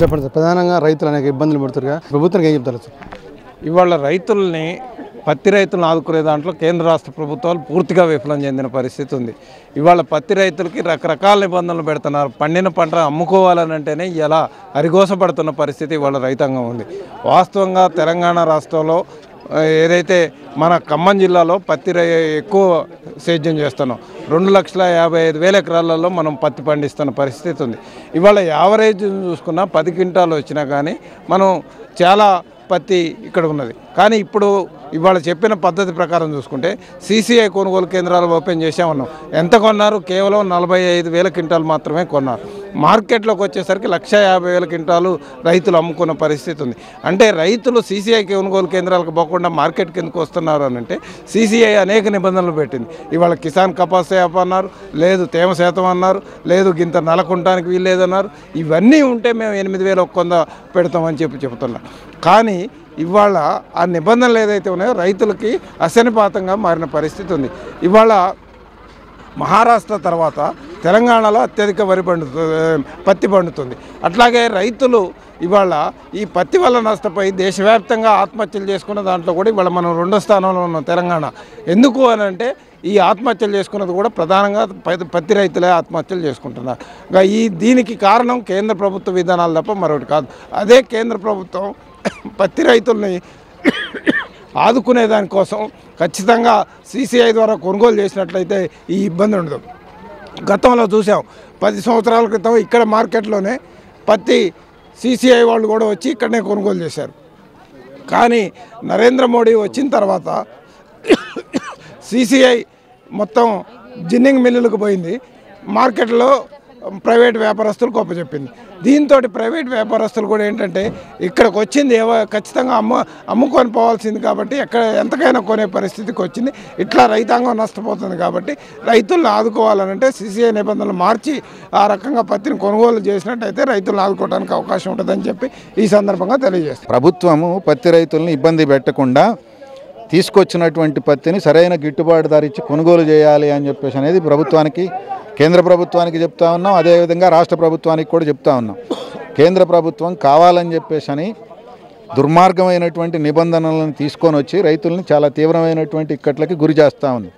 చెప్పండి సార్, ప్రధానంగా రైతులు అనేక ఇబ్బందులు పడుతున్నారు, ప్రభుత్వానికి ఏం చెప్తారు సార్? ఇవాళ రైతుల్ని పత్తి రైతులను ఆదుకునే దాంట్లో కేంద్ర రాష్ట్ర ప్రభుత్వాలు పూర్తిగా విఫలం చెందిన పరిస్థితి ఉంది. ఇవాళ పత్తి రైతులకి రకరకాల నిబంధనలు పెడుతున్నారు. పండిన పంట అమ్ముకోవాలని అంటేనే ఇలా అరిగోసపడుతున్న పరిస్థితి ఇవాళ రైతాంగం ఉంది. వాస్తవంగా తెలంగాణ రాష్ట్రంలో ఏదైతే మన ఖమ్మం జిల్లాలో పత్తి ఎక్కువ సేద్యం చేస్తున్నాం, 2,55,000 ఎకరాలలో మనం పత్తి పండిస్తున్న పరిస్థితి ఉంది. ఇవాళ యావరేజ్ చూసుకున్నా 10 క్వింటాలు వచ్చినా కానీ మనం చాలా పత్తి ఇక్కడ ఉన్నది. కానీ ఇప్పుడు ఇవాళ చెప్పిన పద్ధతి ప్రకారం చూసుకుంటే CCI కొనుగోలు కేంద్రాలు ఓపెన్ చేసామన్నాం. ఎంత కొన్నారు? కేవలం 45,000 క్వింటాలు మాత్రమే కొన్నారు. మార్కెట్లోకి వచ్చేసరికి 1,50,000 క్వింటాలు రైతులు అమ్ముకున్న పరిస్థితి ఉంది. అంటే రైతులు CCI కొనుగోలు కేంద్రాలకు పోకుండా మార్కెట్ కిందకు వస్తున్నారు అని అంటే CCI అనేక నిబంధనలు పెట్టింది. ఇవాళ కిసాన్ కపాస్ యాప్ అన్నారు, లేదు తేమ శాతం అన్నారు, లేదు గింత నెలకొనడానికి వీల్లేదన్నారు. ఇవన్నీ ఉంటే మేము 8,100 పెడతామని చెప్తున్నారు. కానీ ఇవాళ ఆ నిబంధనలు ఏదైతే ఉన్నాయో రైతులకి అసనిపాతంగా మారిన పరిస్థితి ఉంది. ఇవాళ మహారాష్ట్ర తర్వాత తెలంగాణలో అత్యధిక పత్తి పండుతుంది. అట్లాగే రైతులు ఇవాళ ఈ పత్తి వల్ల నష్టపోయి దేశవ్యాప్తంగా ఆత్మహత్యలు చేసుకున్న దాంట్లో కూడా ఇవాళ మనం 2వ స్థానంలో ఉన్నాం తెలంగాణ. ఎందుకు అని అంటే ఈ ఆత్మహత్యలు చేసుకున్నది కూడా ప్రధానంగా పత్తి రైతులే ఆత్మహత్యలు చేసుకుంటున్నారు. దీనికి కారణం కేంద్ర ప్రభుత్వ విధానాలు తప్ప మరొకటి కాదు. అదే కేంద్ర ప్రభుత్వం పత్తి రైతుల్ని ఆదుకునే దానికోసం ఖచ్చితంగా CCI ద్వారా కొనుగోలు చేసినట్లయితే ఈ ఇబ్బంది ఉండదు. గతంలో చూసాం, 10 సంవత్సరాల క్రితం ఇక్కడ మార్కెట్లోనే పత్తి CCI వాళ్ళు కూడా వచ్చి ఇక్కడనే కొనుగోలు చేశారు. కానీ నరేంద్ర మోడీ వచ్చిన తర్వాత CCI మొత్తం జిన్నింగ్ మిల్లులకు పోయింది, మార్కెట్లో ప్రైవేట్ వ్యాపారస్తులకు అప్పచెప్పింది. దీంతో ప్రైవేట్ వ్యాపారస్తులు కూడా ఏంటంటే ఇక్కడికి వచ్చింది ఖచ్చితంగా అమ్ముకొని పోవాల్సింది కాబట్టి ఎంతకైనా కొనే పరిస్థితికి వచ్చింది. ఇట్లా రైతాంగం నష్టపోతుంది. కాబట్టి రైతులను ఆదుకోవాలనంటే CCI నిబంధనలు మార్చి ఆ రకంగా పత్తిని కొనుగోలు చేసినట్టయితే రైతులను ఆదుకోవడానికి అవకాశం ఉంటుందని చెప్పి ఈ సందర్భంగా తెలియజేస్తాం. ప్రభుత్వము పత్తి రైతులను ఇబ్బంది పెట్టకుండా తీసుకొచ్చినటువంటి పత్తిని సరైన గిట్టుబాటు ధర ఇచ్చి కొనుగోలు చేయాలి అని చెప్పేసి అనేది ప్రభుత్వానికి, కేంద్ర ప్రభుత్వానికి చెప్తా ఉన్నాం. అదేవిధంగా రాష్ట్ర ప్రభుత్వానికి కూడా చెప్తా ఉన్నాం. కేంద్ర ప్రభుత్వం కావాలని చెప్పేసి అని దుర్మార్గమైనటువంటి నిబంధనలను తీసుకొని వచ్చి రైతుల్ని చాలా తీవ్రమైనటువంటి ఇక్కట్లకి గురి చేస్తూ ఉంది.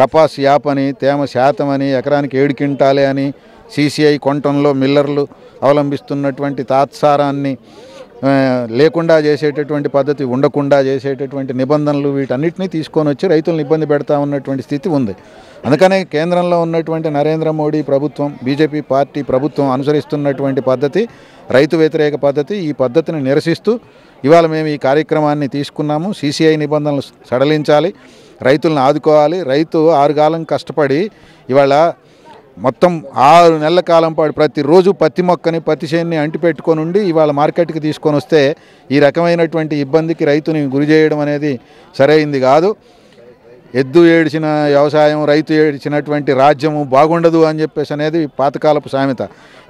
కపాస్ యాప్ అని, తేమ శాతం అని, ఎకరానికి 7 క్వింటాలే అని, CCI కొనటంలో మిల్లర్లు అవలంబిస్తున్నటువంటి తాత్సారాన్ని లేకుండా చేసేటటువంటి పద్ధతి, ఉండకుండా చేసేటటువంటి నిబంధనలు, వీటన్నిటినీ తీసుకొని వచ్చి రైతులను ఇబ్బంది పెడతా ఉన్నటువంటి స్థితి ఉంది. అందుకనే కేంద్రంలో ఉన్నటువంటి నరేంద్ర మోడీ ప్రభుత్వం, BJP పార్టీ ప్రభుత్వం అనుసరిస్తున్నటువంటి పద్ధతి రైతు వ్యతిరేక పద్ధతి. ఈ పద్ధతిని నిరసిస్తూ ఇవాళ మేము ఈ కార్యక్రమాన్ని తీసుకున్నాము. CCI నిబంధనలు సడలించాలి, రైతులను ఆదుకోవాలి. రైతు 6 కాలం కష్టపడి ఇవాళ మొత్తం 6 నెలల కాలం పాటు ప్రతిరోజు పత్తి మొక్కని, పత్తి చేన్ని అంటిపెట్టుకొని ఉండి ఇవాళ మార్కెట్కి తీసుకొని వస్తే ఈ రకమైనటువంటి ఇబ్బందికి రైతుని గురి చేయడం అనేది సరైంది కాదు. ఎద్దు ఏడ్చిన వ్యవసాయం, రైతు ఏడ్చినటువంటి రాజ్యము బాగుండదు అని చెప్పేసి అనేది పాతకాలపు సామెత.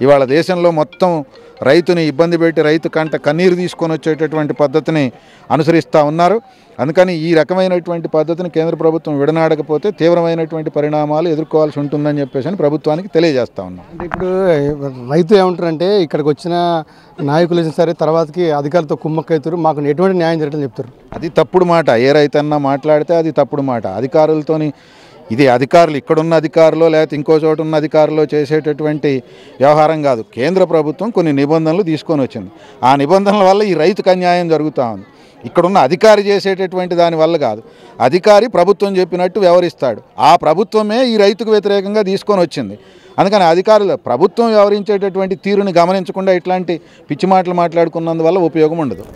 ఇవాళ దేశంలో మొత్తం రైతుని ఇబ్బంది పెట్టి రైతు కంట కన్నీరు తీసుకొని వచ్చేటటువంటి పద్ధతిని అనుసరిస్తూ ఉన్నారు. అందుకని ఈ రకమైనటువంటి పద్ధతిని కేంద్ర ప్రభుత్వం విడనాడకపోతే తీవ్రమైనటువంటి పరిణామాలు ఎదుర్కోవాల్సి ఉంటుందని చెప్పేసి ప్రభుత్వానికి తెలియజేస్తూ ఉన్నాం. అంటే ఇప్పుడు రైతు ఏమంటారంటే ఇక్కడికి వచ్చిన నాయకులు సరే తర్వాతకి అధికారులతో కుమ్మక్కైతారు, మాకు ఎటువంటి న్యాయం జరగదని చెప్తారు. అది తప్పుడు మాట. ఏ రైతన్నా మాట్లాడితే అది తప్పుడు మాట. అధికారులతోని ఇది అధికారులు, ఇక్కడున్న అధికారులు లేకపోతే ఇంకో చోట ఉన్న అధికారులు చేసేటటువంటి వ్యవహారం కాదు. కేంద్ర ప్రభుత్వం కొన్ని నిబంధనలు తీసుకొని వచ్చింది. ఆ నిబంధనల వల్ల ఈ రైతుకు అన్యాయం జరుగుతూ ఉంది. ఇక్కడున్న అధికారి చేసేటటువంటి దాని వల్ల కాదు. అధికారి ప్రభుత్వం చెప్పినట్టు వ్యవహరిస్తాడు. ఆ ప్రభుత్వమే ఈ రైతుకు వ్యతిరేకంగా తీసుకొని వచ్చింది. అందుకని అధికారులు ప్రభుత్వం వ్యవహరించేటటువంటి తీరుని గమనించకుండా ఇట్లాంటి పిచ్చి మాటలు మాట్లాడుకున్నందువల్ల ఉపయోగం ఉండదు.